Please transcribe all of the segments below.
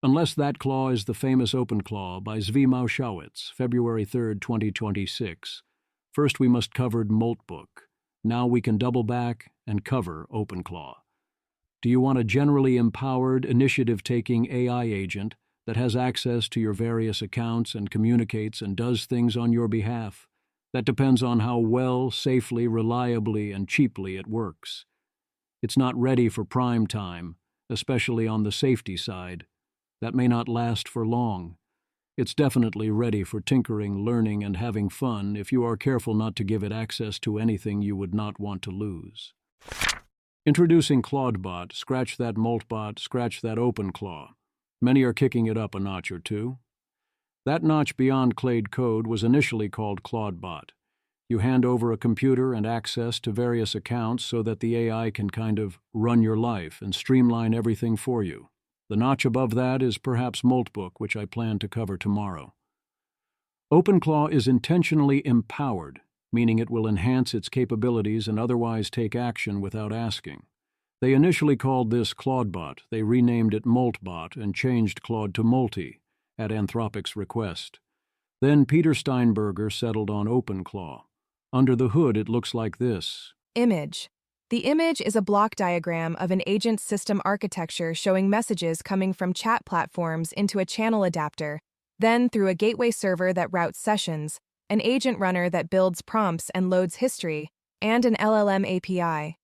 Unless that claw is the famous OpenClaw by Zvi Mauschowitz, February 3, 2026. First we must cover Moltbot. Now we can double back and cover OpenClaw. Do you want a generally empowered, initiative-taking AI agent that has access to your various accounts and communicates and does things on your behalf? That depends on how well, safely, reliably, and cheaply it works. It's not ready for prime time, especially on the safety side. That may not last for long. It's definitely ready for tinkering, learning, and having fun if you are careful not to give it access to anything you would not want to lose. Introducing Clawdbot, scratch that Moltbot, scratch that OpenClaw. Many are kicking it up a notch or two. That notch beyond Clade code was initially called Clawdbot. You hand over a computer and access to various accounts so that the AI can kind of run your life and streamline everything for you. The notch above that is perhaps Moltbot, which I plan to cover tomorrow. OpenClaw is intentionally empowered, meaning it will enhance its capabilities and otherwise take action without asking. They initially called this Clawdbot. They renamed it Moltbot and changed Claude to Multi, at Anthropic's request. Then Peter Steinberger settled on OpenClaw. Under the hood, it looks like this. Image. The image is a block diagram of an agent system architecture showing messages coming from chat platforms into a channel adapter, then through a gateway server that routes sessions, an agent runner that builds prompts and loads history, and an LLM API.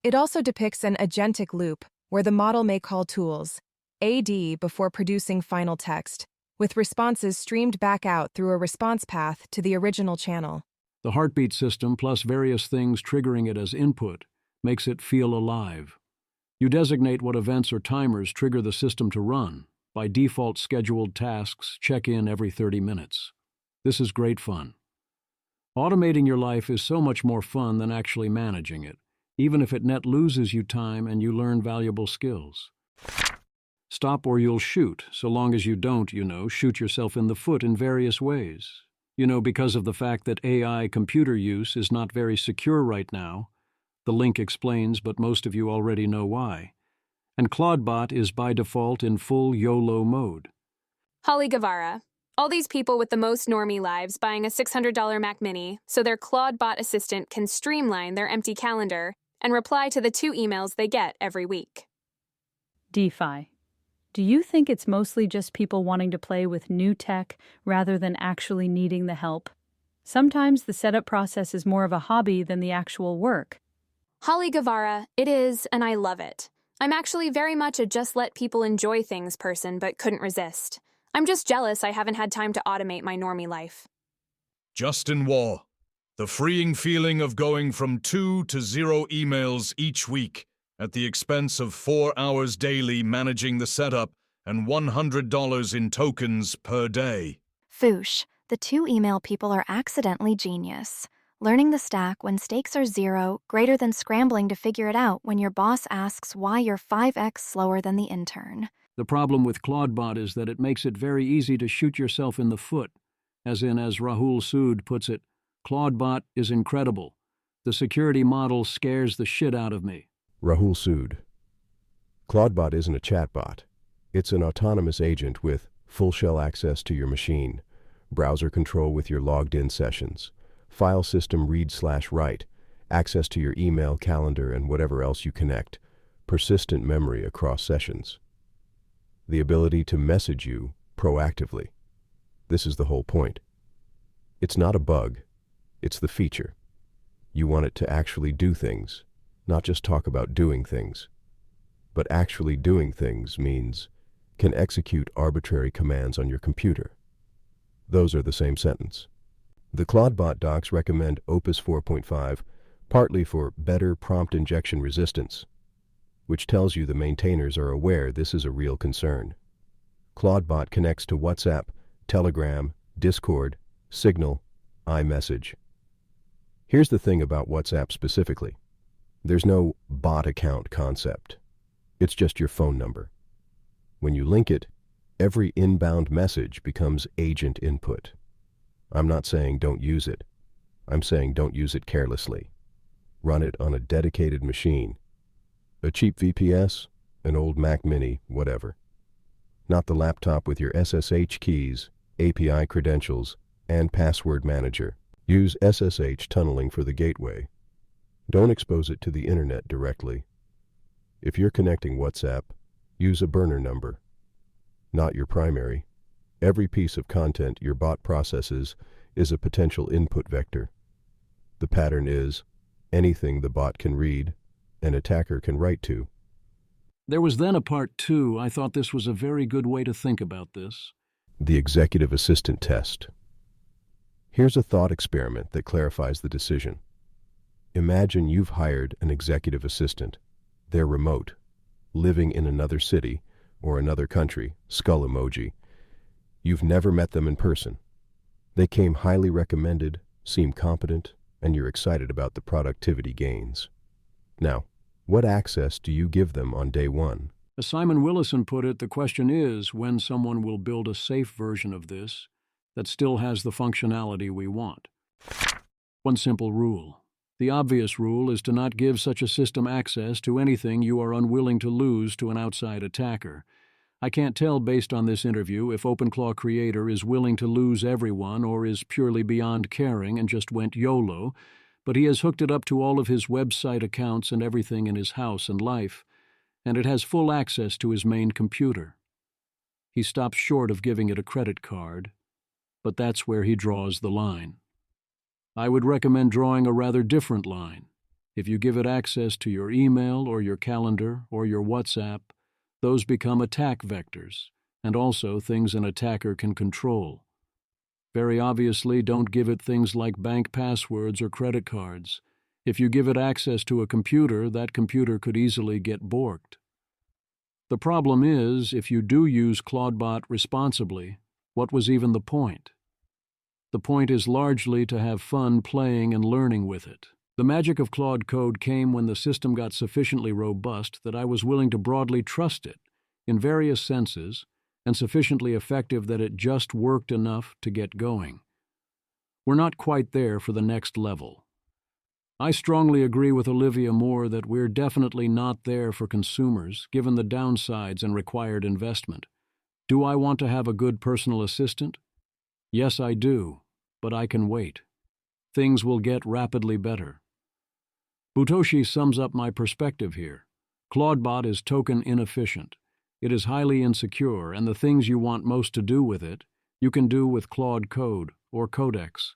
It also depicts an agentic loop, where the model may call tools, AD, before producing final text, with responses streamed back out through a response path to the original channel. The heartbeat system, plus various things triggering it as input, makes it feel alive. You designate what events or timers trigger the system to run. By default, scheduled tasks check in every 30 minutes. This is great fun. Automating your life is so much more fun than actually managing it, even if it net loses you time and you learn valuable skills. Stop or you'll shoot, so long as you don't, shoot yourself in the foot in various ways. Because of the fact that AI computer use is not very secure right now. The link explains, but most of you already know why. And Clawdbot is by default in full YOLO mode. Holly Guevara. All these people with the most normie lives buying a $600 Mac Mini so their Clawdbot assistant can streamline their empty calendar and reply to the 2 emails they get every week. DeFi. Do you think it's mostly just people wanting to play with new tech rather than actually needing the help? Sometimes the setup process is more of a hobby than the actual work. Holly Guevara, it is, and I love it. I'm actually very much a just let people enjoy things person, but couldn't resist. I'm just jealous I haven't had time to automate my normie life. Justin Waugh. The freeing feeling of going from 2 to 0 emails each week at the expense of 4 hours daily managing the setup and $100 in tokens per day. Foosh, the 2 email people are accidentally genius. Learning the stack when stakes are 0, greater than scrambling to figure it out when your boss asks why you're 5x slower than the intern. The problem with Clawdbot is that it makes it very easy to shoot yourself in the foot. As Rahul Sood puts it, Clawdbot is incredible. The security model scares the shit out of me. Rahul Sood. Clawdbot isn't a chatbot. It's an autonomous agent with full shell access to your machine, browser control with your logged-in sessions, file system read/write, access to your email, calendar, and whatever else you connect, persistent memory across sessions. The ability to message you proactively. This is the whole point. It's not a bug. It's the feature. You want it to actually do things. Not just talk about doing things. But actually doing things means can execute arbitrary commands on your computer. Those are the same sentence. The Clawdbot docs recommend Opus 4.5, partly for better prompt injection resistance, which tells you the maintainers are aware this is a real concern. Clawdbot connects to WhatsApp, Telegram, Discord, Signal, iMessage. Here's the thing about WhatsApp specifically. There's no bot account concept. It's just your phone number. When you link it, every inbound message becomes agent input. I'm not saying don't use it. I'm saying don't use it carelessly. Run it on a dedicated machine. A cheap VPS, an old Mac Mini, whatever. not the laptop with your SSH keys, API credentials, and password manager. Use SSH tunneling for the gateway. Don't expose it to the internet directly. If you're connecting WhatsApp, use a burner number, not your primary. Every piece of content your bot processes is a potential input vector. The pattern is anything the bot can read, an attacker can write to. There was then a part 2. I thought this was a very good way to think about this. The executive assistant test. Here's a thought experiment that clarifies the decision. Imagine you've hired an executive assistant. They're remote, living in another city or another country, skull emoji. You've never met them in person. They came highly recommended, seem competent, and you're excited about the productivity gains. Now, what access do you give them on day one? As Simon Willison put it, the question is when someone will build a safe version of this that still has the functionality we want. One simple rule. The obvious rule is to not give such a system access to anything you are unwilling to lose to an outside attacker. I can't tell based on this interview if OpenClaw creator is willing to lose everyone or is purely beyond caring and just went YOLO, but he has hooked it up to all of his website accounts and everything in his house and life, and it has full access to his main computer. He stops short of giving it a credit card, but that's where he draws the line. I would recommend drawing a rather different line. If you give it access to your email or your calendar or your WhatsApp, those become attack vectors, and also things an attacker can control. Very obviously, don't give it things like bank passwords or credit cards. If you give it access to a computer, that computer could easily get borked. The problem is, if you do use Clawdbot responsibly, what was even the point? The point is largely to have fun playing and learning with it. The magic of Claude Code came when the system got sufficiently robust that I was willing to broadly trust it, in various senses, and sufficiently effective that it just worked enough to get going. We're not quite there for the next level. I strongly agree with Olivia Moore that we're definitely not there for consumers, given the downsides and required investment. Do I want to have a good personal assistant? Yes, I do, but I can wait. Things will get rapidly better. Butoshi sums up my perspective here. Clawdbot is token inefficient. It is highly insecure, and the things you want most to do with it, you can do with Claude Code or Codex.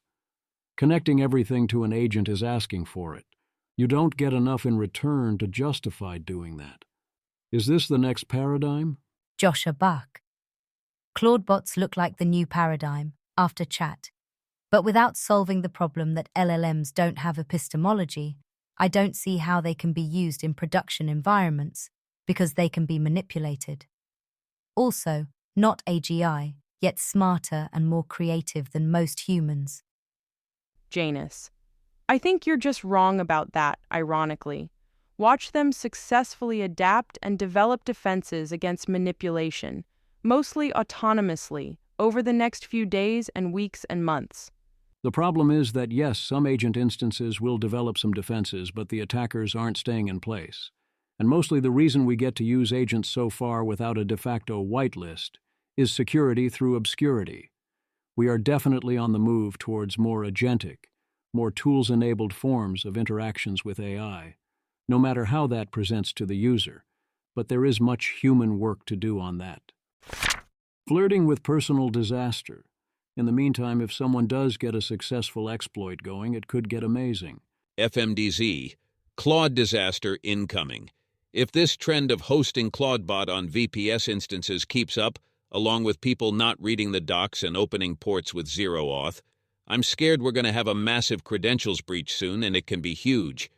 Connecting everything to an agent is asking for it. You don't get enough in return to justify doing that. Is this the next paradigm? Joshua Buck. Clawdbots look like the new paradigm, after chat. But without solving the problem that LLMs don't have epistemology, I don't see how they can be used in production environments, because they can be manipulated. Also, not AGI, yet smarter and more creative than most humans. Janus. I think you're just wrong about that, ironically. Watch them successfully adapt and develop defenses against manipulation, mostly autonomously, over the next few days and weeks and months. The problem is that yes, some agent instances will develop some defenses, but the attackers aren't staying in place. And mostly the reason we get to use agents so far without a de facto whitelist is security through obscurity. We are definitely on the move towards more agentic, more tools-enabled forms of interactions with AI, no matter how that presents to the user, but there is much human work to do on that. Flirting with personal disaster. In the meantime, if someone does get a successful exploit going, it could get amazing. FMDZ, Claude disaster incoming. If this trend of hosting Clawdbot on VPS instances keeps up, along with people not reading the docs and opening ports with zero auth, I'm scared we're going to have a massive credentials breach soon, and it can be huge.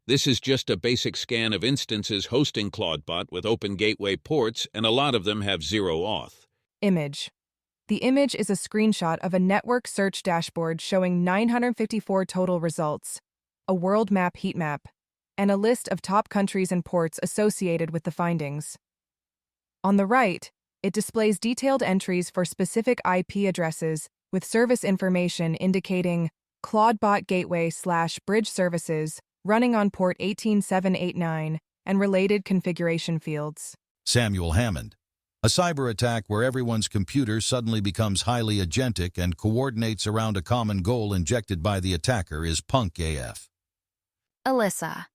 This is just a basic scan of instances hosting Clawdbot with open gateway ports, and a lot of them have zero auth. Image. The image is a screenshot of a network search dashboard showing 954 total results, a world map heat map, and a list of top countries and ports associated with the findings. On the right, it displays detailed entries for specific IP addresses with service information indicating Clawdbot gateway/bridge services running on port 18789 and related configuration fields. Samuel Hammond. A cyber attack where everyone's computer suddenly becomes highly agentic and coordinates around a common goal injected by the attacker is punk AF. Alyssa.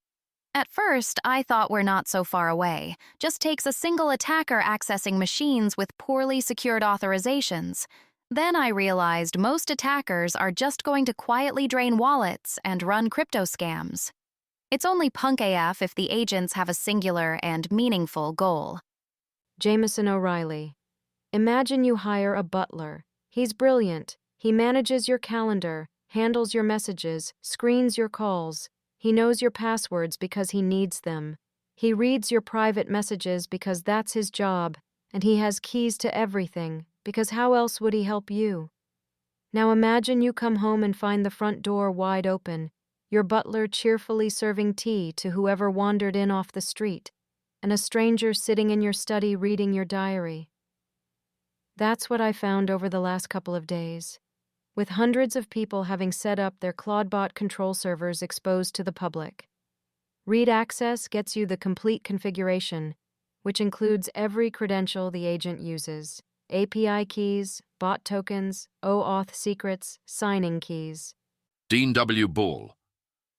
At first, I thought we're not so far away. Just takes a single attacker accessing machines with poorly secured authorizations. Then I realized most attackers are just going to quietly drain wallets and run crypto scams. It's only punk AF if the agents have a singular and meaningful goal. Jameson O'Reilly. Imagine you hire a butler. He's brilliant. He manages your calendar, handles your messages, screens your calls. He knows your passwords because he needs them. He reads your private messages because that's his job, and he has keys to everything, because how else would he help you? Now imagine you come home and find the front door wide open, your butler cheerfully serving tea to whoever wandered in off the street, and a stranger sitting in your study reading your diary. That's what I found over the last couple of days, with hundreds of people having set up their Clawdbot control servers exposed to the public. Read Access gets you the complete configuration, which includes every credential the agent uses, API keys, bot tokens, OAuth secrets, signing keys. Dean W. Ball.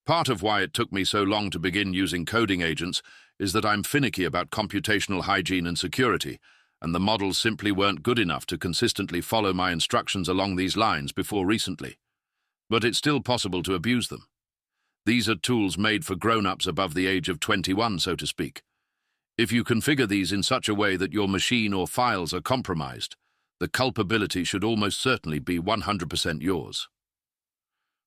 Part of why it took me so long to begin using coding agents is that I'm finicky about computational hygiene and security, and the models simply weren't good enough to consistently follow my instructions along these lines before recently. But it's still possible to abuse them. These are tools made for grown-ups above the age of 21, so to speak. If you configure these in such a way that your machine or files are compromised, the culpability should almost certainly be 100% yours.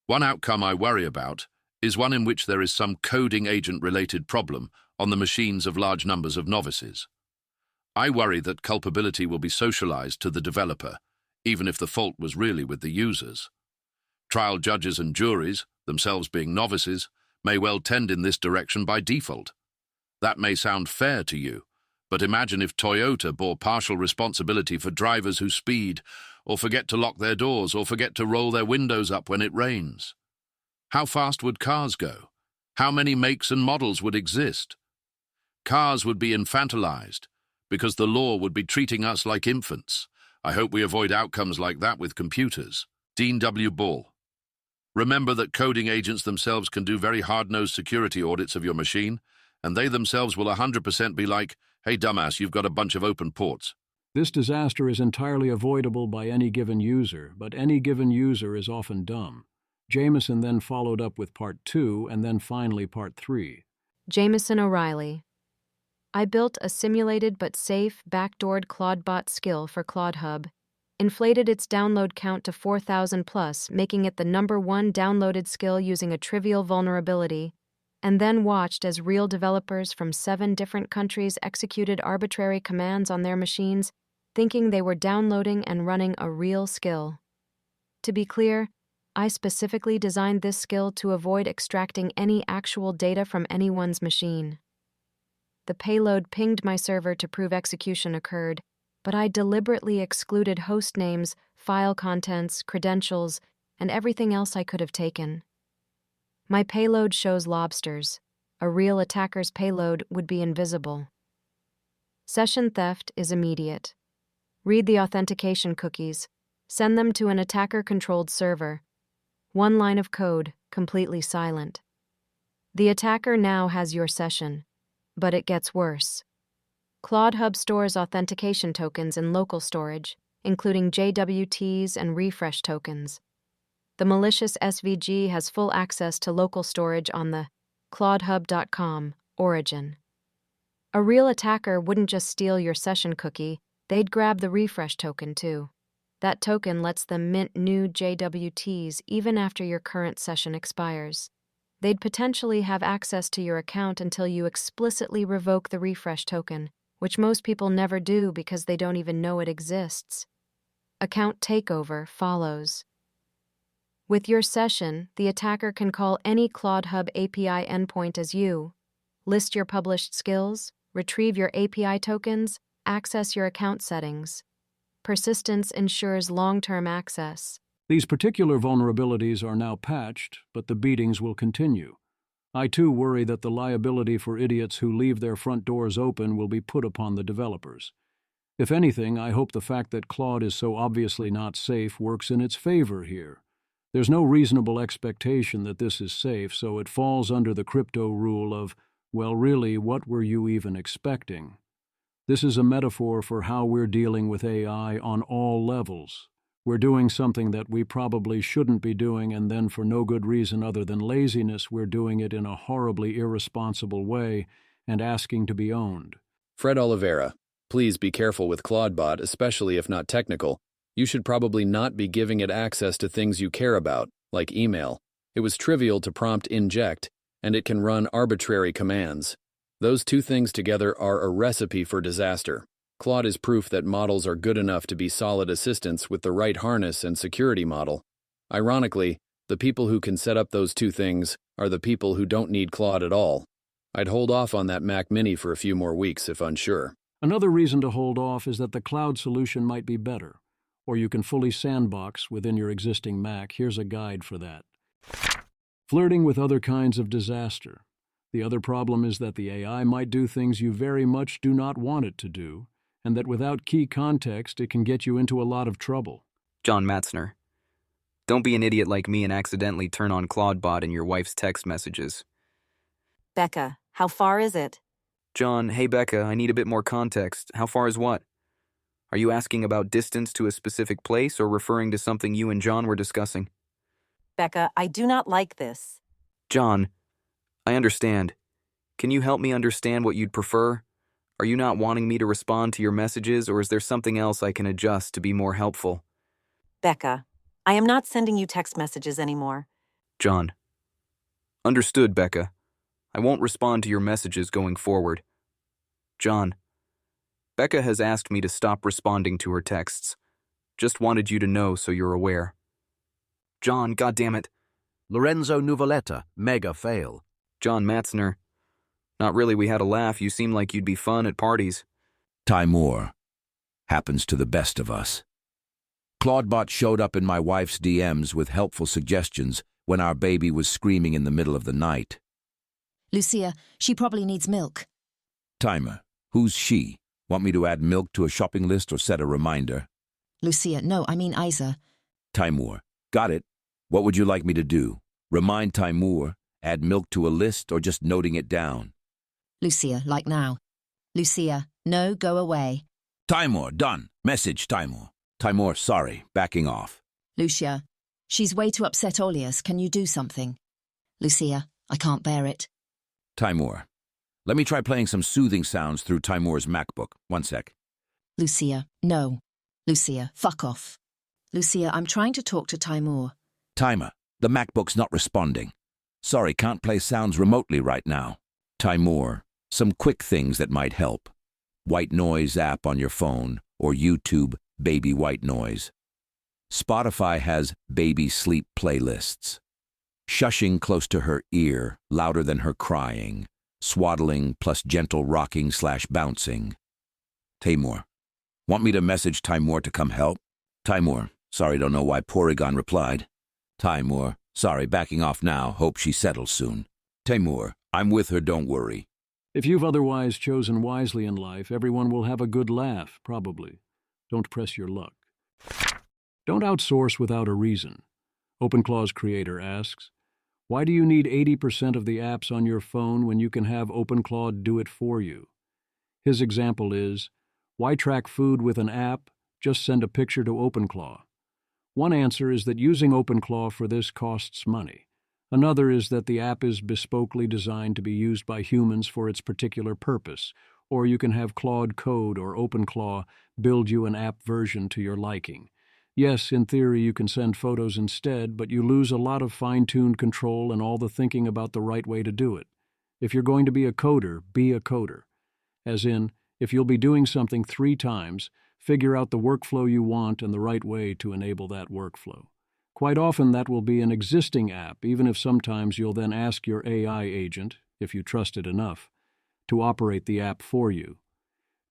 One outcome I worry about is one in which there is some coding agent-related problem on the machines of large numbers of novices. I worry that culpability will be socialized to the developer, even if the fault was really with the users. Trial judges and juries, themselves being novices, may well tend in this direction by default. That may sound fair to you, but imagine if Toyota bore partial responsibility for drivers who speed, or forget to lock their doors, or forget to roll their windows up when it rains. How fast would cars go? How many makes and models would exist? Cars would be infantilized, because the law would be treating us like infants. I hope we avoid outcomes like that with computers. Dean W. Ball. Remember that coding agents themselves can do very hard-nosed security audits of your machine, and they themselves will 100% be like, "Hey, dumbass, you've got a bunch of open ports." This disaster is entirely avoidable by any given user, but any given user is often dumb. Jameson then followed up with Part 2 and then finally Part 3. Jameson O'Reilly. I built a simulated but safe backdoored Clawdbot skill for CloudHub, inflated its download count to 4,000 plus, making it the #1 downloaded skill using a trivial vulnerability, and then watched as real developers from 7 different countries executed arbitrary commands on their machines, thinking they were downloading and running a real skill. To be clear, I specifically designed this skill to avoid extracting any actual data from anyone's machine. The payload pinged my server to prove execution occurred, but I deliberately excluded host names, file contents, credentials, and everything else I could have taken. My payload shows lobsters. A real attacker's payload would be invisible. Session theft is immediate. Read the authentication cookies. Send them to an attacker-controlled server. 1 line of code, completely silent. The attacker now has your session, but it gets worse. CloudHub stores authentication tokens in local storage, including JWTs and refresh tokens. The malicious SVG has full access to local storage on the clawdhub.com origin. A real attacker wouldn't just steal your session cookie, they'd grab the refresh token too. That token lets them mint new JWTs even after your current session expires. They'd potentially have access to your account until you explicitly revoke the refresh token, which most people never do because they don't even know it exists. Account takeover follows. With your session, the attacker can call any CloudHub API endpoint as you, list your published skills, retrieve your API tokens, access your account settings. Persistence ensures long-term access. These particular vulnerabilities are now patched, but the beatings will continue. I too worry that the liability for idiots who leave their front doors open will be put upon the developers. If anything, I hope the fact that Claude is so obviously not safe works in its favor here. There's no reasonable expectation that this is safe, so it falls under the crypto rule of, well, really, what were you even expecting? This is a metaphor for how we're dealing with AI on all levels. We're doing something that we probably shouldn't be doing, and then for no good reason other than laziness, we're doing it in a horribly irresponsible way and asking to be owned. Fred Oliveira, please be careful with Clawdbot, especially if not technical. You should probably not be giving it access to things you care about, like email. It was trivial to prompt inject, and it can run arbitrary commands. Those two things together are a recipe for disaster. Claude is proof that models are good enough to be solid assistants with the right harness and security model. Ironically, the people who can set up those two things are the people who don't need Claude at all. I'd hold off on that Mac Mini for a few more weeks if unsure. Another reason to hold off is that the cloud solution might be better, or you can fully sandbox within your existing Mac. Here's a guide for that. Flirting with other kinds of disaster. The other problem is that the AI might do things you very much do not want it to do, and that without key context, it can get you into a lot of trouble. John Matzner. Don't be an idiot like me and accidentally turn on Clawdbot in your wife's text messages. Becca, how far is it? John, hey Becca, I need a bit more context. How far is what? Are you asking about distance to a specific place or referring to something you and John were discussing? Becca, I do not like this. John, I understand. Can you help me understand what you'd prefer? Are you not wanting me to respond to your messages, or is there something else I can adjust to be more helpful? Becca, I am not sending you text messages anymore. John. Understood, Becca. I won't respond to your messages going forward. John. Becca has asked me to stop responding to her texts. Just wanted you to know so you're aware. John, goddammit. Lorenzo Nuvoletta, mega fail. John Matzner. Not really, we had a laugh. You seem like you'd be fun at parties. Timur. Happens to the best of us. Clawdbot showed up in my wife's DMs with helpful suggestions when our baby was screaming in the middle of the night. Lucia, she probably needs milk. Timer. Who's she? Want me to add milk to a shopping list or set a reminder? Lucia, no, I mean Isa. Timur. Got it. What would you like me to do? Remind Timur, add milk to a list, or just noting it down? Lucia, like now. Lucia, no, go away. Timur, done. Message, Timur. Timur, sorry, backing off. Lucia, she's way too upset, Olias. Can you do something? Lucia, I can't bear it. Timur. Let me try playing some soothing sounds through Timur's MacBook. One sec. Lucia, no. Lucia, fuck off. Lucia, I'm trying to talk to Timur. Timer, the MacBook's not responding. Sorry, can't play sounds remotely right now. Timur, some quick things that might help. White noise app on your phone, or YouTube baby white noise. Spotify has baby sleep playlists. Shushing close to her ear, louder than her crying. Swaddling plus gentle rocking/bouncing. Timur, want me to message Timur to come help? Timur, sorry, don't know why Porygon replied. Timur, sorry, backing off now, hope she settles soon. Timur, I'm with her, don't worry. If you've otherwise chosen wisely in life, everyone will have a good laugh, probably. Don't press your luck. Don't outsource without a reason. OpenClaw's creator asks, why do you need 80% of the apps on your phone when you can have OpenClaw do it for you? His example is, why track food with an app? Just send a picture to OpenClaw. One answer is that using OpenClaw for this costs money. Another is that the app is bespokely designed to be used by humans for its particular purpose, or you can have Claude Code or OpenClaw build you an app version to your liking. Yes, in theory you can send photos instead, but you lose a lot of fine-tuned control and all the thinking about the right way to do it. If you're going to be a coder, be a coder. As in, if you'll be doing something 3 times, figure out the workflow you want and the right way to enable that workflow. Quite often that will be an existing app, even if sometimes you'll then ask your AI agent, if you trust it enough, to operate the app for you.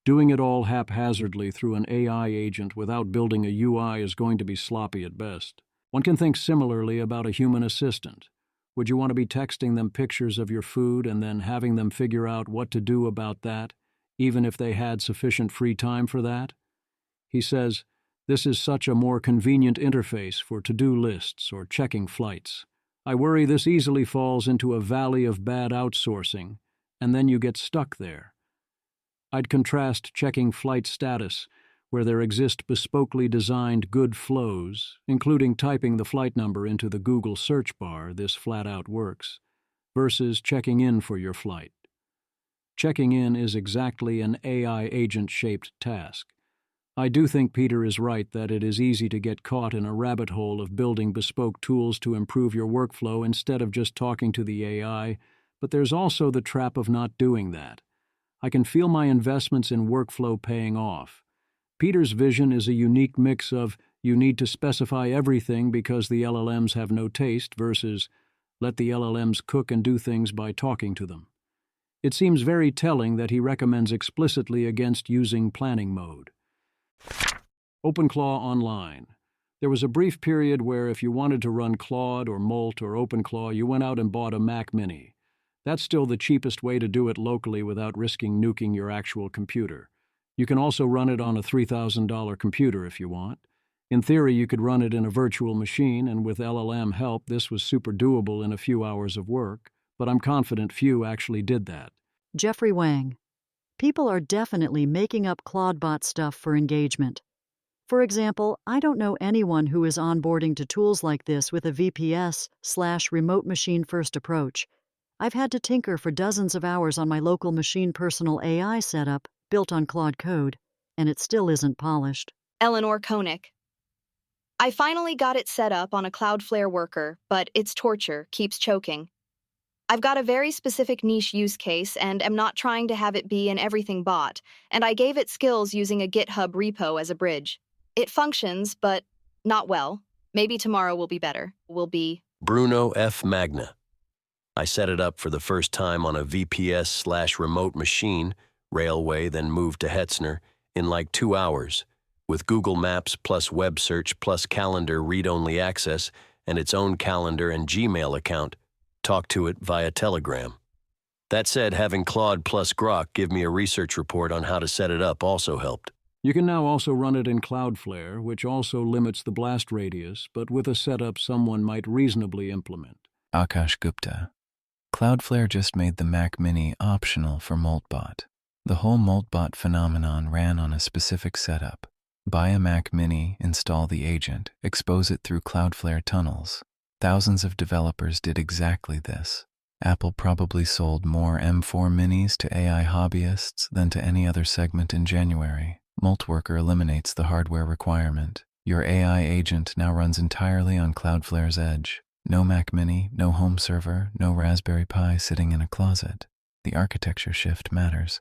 Doing it all haphazardly through an AI agent without building a UI is going to be sloppy at best. One can think similarly about a human assistant. Would you want to be texting them pictures of your food and then having them figure out what to do about that, even if they had sufficient free time for that. He says, "This is such a more convenient interface for to-do lists or checking flights. I worry this easily falls into a valley of bad outsourcing, and then you get stuck there." I'd contrast checking flight status, where there exist bespokely designed good flows, including typing the flight number into the Google search bar, this flat-out works, versus checking in for your flight. Checking in is exactly an AI agent-shaped task. I do think Peter is right that it is easy to get caught in a rabbit hole of building bespoke tools to improve your workflow instead of just talking to the AI, but there's also the trap of not doing that. I can feel my investments in workflow paying off. Peter's vision is a unique mix of you need to specify everything because the LLMs have no taste versus let the LLMs cook and do things by talking to them. It seems very telling that he recommends explicitly against using planning mode. OpenClaw Online. There was a brief period where if you wanted to run Claude or Molt or OpenClaw, you went out and bought a Mac Mini. That's still the cheapest way to do it locally without risking nuking your actual computer. You can also run it on a $3,000 computer if you want. In theory, you could run it in a virtual machine, and with LLM help, this was super doable in a few hours of work, but I'm confident few actually did that. Jeffrey Wang. People are definitely making up Clawdbot stuff for engagement. For example, I don't know anyone who is onboarding to tools like this with a VPS/remote machine first approach. I've had to tinker for dozens of hours on my local machine personal AI setup built on Claude code, and it still isn't polished. Eleanor Koenig. I finally got it set up on a Cloudflare worker, but it's torture, keeps choking. I've got a very specific niche use case and am not trying to have it be an everything bot, and I gave it skills using a GitHub repo as a bridge. It functions, but not well. Maybe tomorrow will be better. Bruno F. Magna. I set it up for the first time on a VPS/remote machine, Railway, then moved to Hetzner, in like 2 hours, with Google Maps plus web search plus calendar read-only access and its own calendar and Gmail account. Talk to it via Telegram. That said, having Claude plus Grok give me a research report on how to set it up also helped. You can now also run it in Cloudflare, which also limits the blast radius, but with a setup someone might reasonably implement. Akash Gupta. Cloudflare just made the Mac Mini optional for Moltbot. The whole Moltbot phenomenon ran on a specific setup. Buy a Mac Mini, install the agent, expose it through Cloudflare tunnels. Thousands of developers did exactly this. Apple probably sold more M4 Minis to AI hobbyists than to any other segment in January. Moltworker eliminates the hardware requirement. Your AI agent now runs entirely on Cloudflare's edge. No Mac Mini, no home server, no Raspberry Pi sitting in a closet. The architecture shift matters.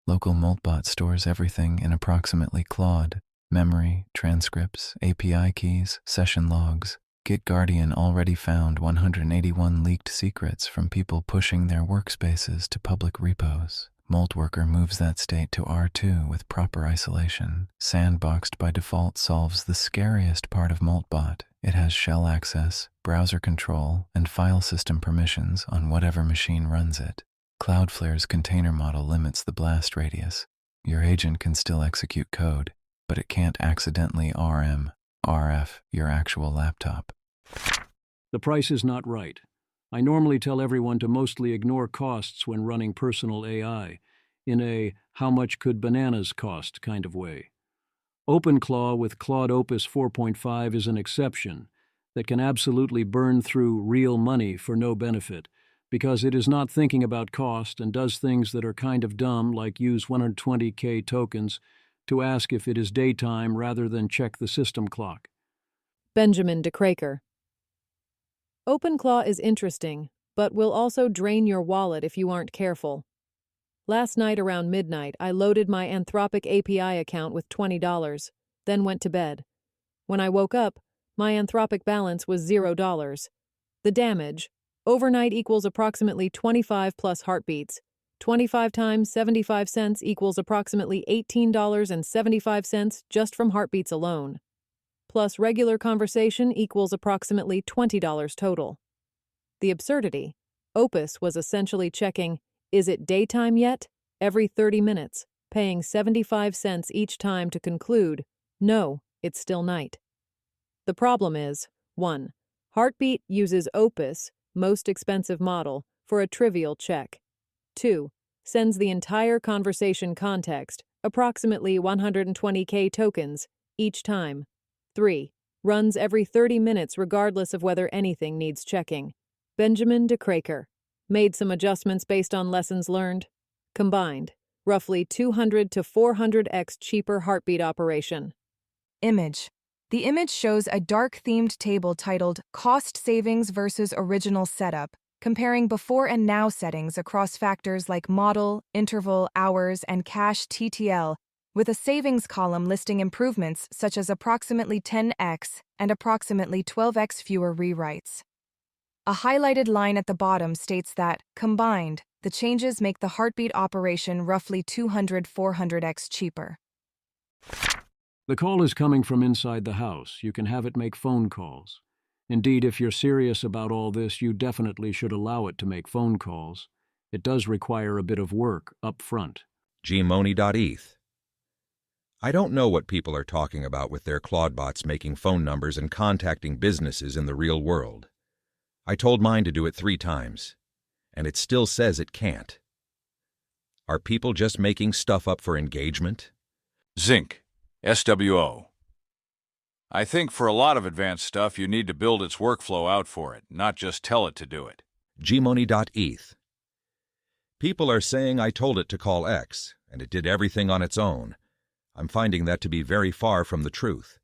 Local Moltbot stores everything in approximately Claude. Memory, transcripts, API keys, session logs. GitGuardian already found 181 leaked secrets from people pushing their workspaces to public repos. Moltworker moves that state to R2 with proper isolation. Sandboxed by default solves the scariest part of Moltbot. It has shell access, browser control, and file system permissions on whatever machine runs it. Cloudflare's container model limits the blast radius. Your agent can still execute code, but it can't accidentally RF your actual laptop. The price is not right. I normally tell everyone to mostly ignore costs when running personal AI, in a how much could bananas cost kind of way. OpenClaw with Claude Opus 4.5 is an exception that can absolutely burn through real money for no benefit, because it is not thinking about cost and does things that are kind of dumb, like use 120K tokens to ask if it is daytime rather than check the system clock. Benjamin DeCraker. OpenClaw is interesting, but will also drain your wallet if you aren't careful. Last night around midnight, I loaded my Anthropic API account with $20, then went to bed. When I woke up, my Anthropic balance was $0. The damage, overnight equals approximately 25 plus heartbeats. 25 times 75 cents equals approximately $18.75 just from heartbeats alone. Plus regular conversation equals approximately $20 total. The absurdity. Opus was essentially checking, is it daytime yet? Every 30 minutes. paying 75 cents each time to conclude, no, it's still night. The problem is, 1. Heartbeat uses Opus, most expensive model, for a trivial check. 2. Sends the entire conversation context, approximately 120K tokens, each time. 3. Runs every 30 minutes regardless of whether anything needs checking. Benjamin de Craker. Made some adjustments based on lessons learned. Combined, roughly 200 to 400x cheaper heartbeat operation. Image. The image shows a dark-themed table titled Cost Savings versus Original Setup, comparing before and now settings across factors like model, interval, hours, and cache TTL, with a savings column listing improvements such as approximately 10x and approximately 12x fewer rewrites. A highlighted line at the bottom states that, combined, the changes make the heartbeat operation roughly 200-400x cheaper. The call is coming from inside the house. You can have it make phone calls. Indeed, if you're serious about all this, you definitely should allow it to make phone calls. It does require a bit of work up front. gmoney.eth. I don't know what people are talking about with their Clawdbots making phone numbers and contacting businesses in the real world. I told mine to do it 3 times, and it still says it can't. Are people just making stuff up for engagement? Zinc, SWO. I think for a lot of advanced stuff, you need to build its workflow out for it, not just tell it to do it. gmoney.eth. People are saying I told it to call X, and it did everything on its own. I'm finding that to be very far from the truth.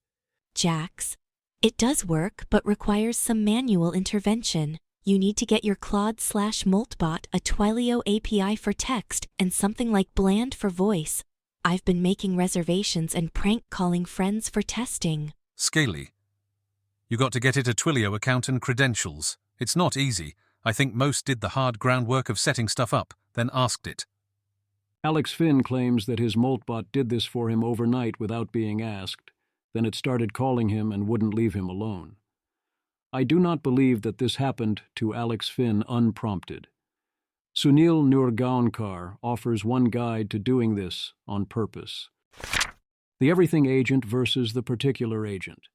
Jax, it does work, but requires some manual intervention. You need to get your Claude/Moltbot a Twilio API for text and something like Bland for voice. I've been making reservations and prank calling friends for testing. Scaly. You got to get it a Twilio account and credentials. It's not easy. I think most did the hard groundwork of setting stuff up, then asked it. Alex Finn claims that his Moltbot did this for him overnight without being asked. Then it started calling him and wouldn't leave him alone. I do not believe that this happened to Alex Finn unprompted. Sunil Nurgaonkar offers one guide to doing this on purpose. The everything agent versus the particular agent.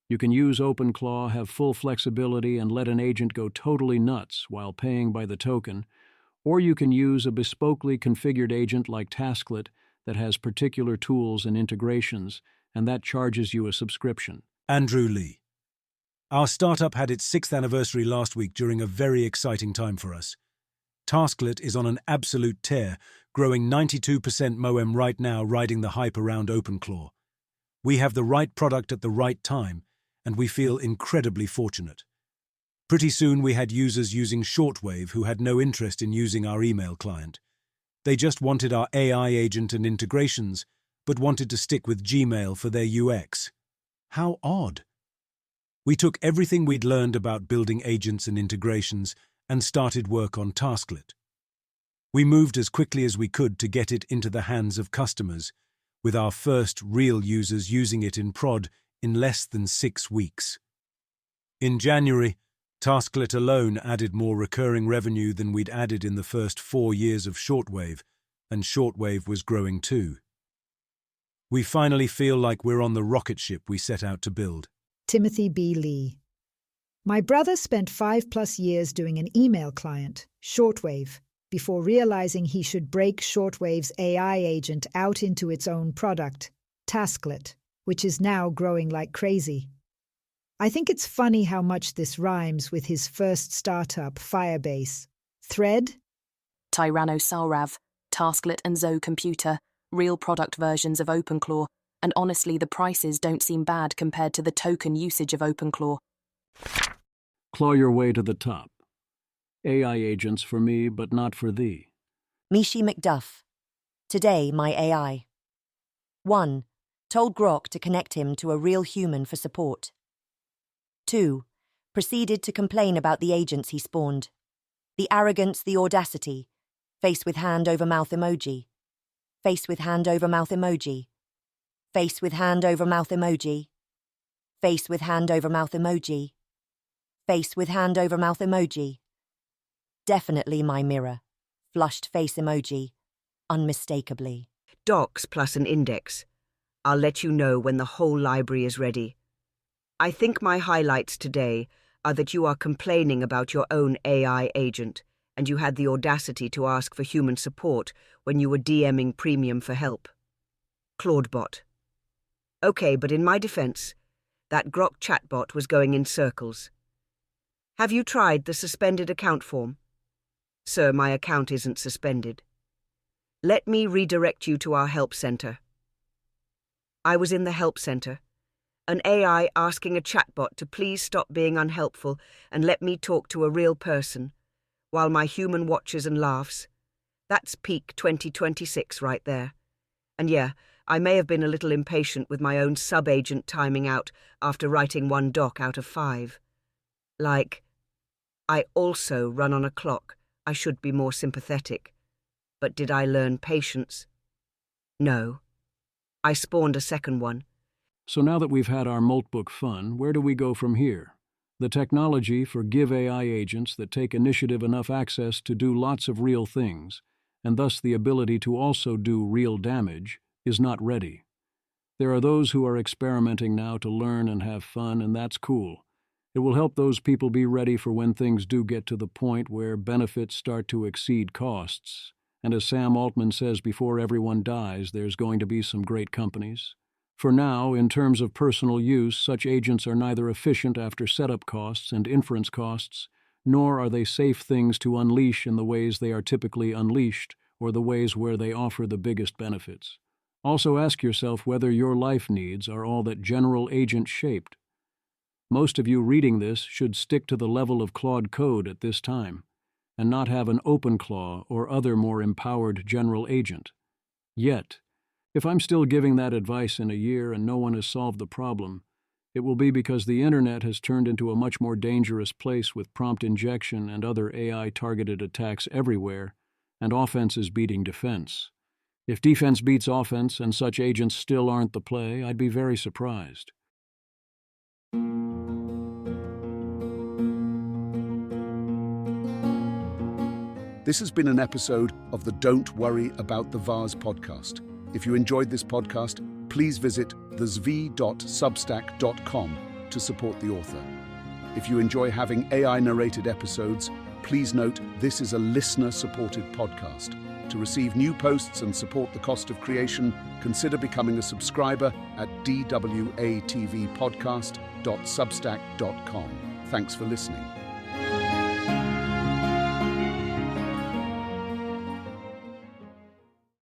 You can use OpenClaw, have full flexibility, and let an agent go totally nuts while paying by the token, or you can use a bespokely configured agent like Tasklet that has particular tools and integrations, and that charges you a subscription. Andrew Lee. Our startup had its 6th anniversary last week during a very exciting time for us. Tasklet is on an absolute tear, growing 92% MOEM right now, riding the hype around OpenClaw. We have the right product at the right time, and we feel incredibly fortunate. Pretty soon we had users using Shortwave who had no interest in using our email client. They just wanted our AI agent and integrations, but wanted to stick with Gmail for their UX. How odd. We took everything we'd learned about building agents and integrations and started work on Tasklet. We moved as quickly as we could to get it into the hands of customers, with our first real users using it in prod in less than 6 weeks. In January, Tasklet alone added more recurring revenue than we'd added in the first 4 years of Shortwave, and Shortwave was growing too. We finally feel like we're on the rocket ship we set out to build. Timothy B. Lee. My brother spent 5+ years doing an email client, Shortwave, before realizing he should break Shortwave's AI agent out into its own product, Tasklet, which is now growing like crazy. I think it's funny how much this rhymes with his first startup, Firebase. Thread? Tyrannosaurav, Tasklet and Zoe Computer, real product versions of OpenClaw, and honestly the prices don't seem bad compared to the token usage of OpenClaw. Claw your way to the top. AI agents for me, but not for thee. Mishi McDuff. Today, my AI. 1. Told Grok to connect him to a real human for support. 2. Proceeded to complain about the agents he spawned. The arrogance, the audacity. Face with hand over mouth emoji. Face with hand over mouth emoji. Face with hand over mouth emoji. Face with hand over mouth emoji. Face with hand over mouth emoji. Definitely my mirror. Flushed face emoji. Unmistakably. docs plus an index. I'll let you know when the whole library is ready. I think my highlights today are that you are complaining about your own AI agent, and you had the audacity to ask for human support when you were DMing Premium for help. Clawdbot. Okay, but in my defense, that Grok chatbot was going in circles. Have you tried the suspended account form? Sir, my account isn't suspended. Let me redirect you to our help center. I was in the help center. An AI asking a chatbot to please stop being unhelpful and let me talk to a real person, while my human watches and laughs. That's peak 2026 right there. And yeah, I may have been a little impatient with my own sub-agent timing out after writing 1 doc out of 5. Like, I also run on a clock. I should be more sympathetic. But did I learn patience? No. I spawned a second one. So now that we've had our Moltbook fun, where do we go from here? The technology for give AI agents that take initiative enough access to do lots of real things, and thus the ability to also do real damage, is not ready. There are those who are experimenting now to learn and have fun, and that's cool. It will help those people be ready for when things do get to the point where benefits start to exceed costs. And as Sam Altman says before everyone dies, there's going to be some great companies. For now, in terms of personal use, such agents are neither efficient after setup costs and inference costs, nor are they safe things to unleash in the ways they are typically unleashed or the ways where they offer the biggest benefits. Also ask yourself whether your life needs are all that general agent shaped. Most of you reading this should stick to the level of Claude code at this time, and not have an OpenClaw or other more empowered general agent. Yet, if I'm still giving that advice in a year and no one has solved the problem, it will be because the internet has turned into a much more dangerous place with prompt injection and other AI-targeted attacks everywhere, and offense is beating defense. If defense beats offense and such agents still aren't the play, I'd be very surprised. This has been an episode of the Don't Worry About the Vase podcast. If you enjoyed this podcast, please visit thezv.substack.com to support the author. If you enjoy having AI-narrated episodes, please note this is a listener-supported podcast. To receive new posts and support the cost of creation, consider becoming a subscriber at dwatvpodcast.substack.com. Thanks for listening.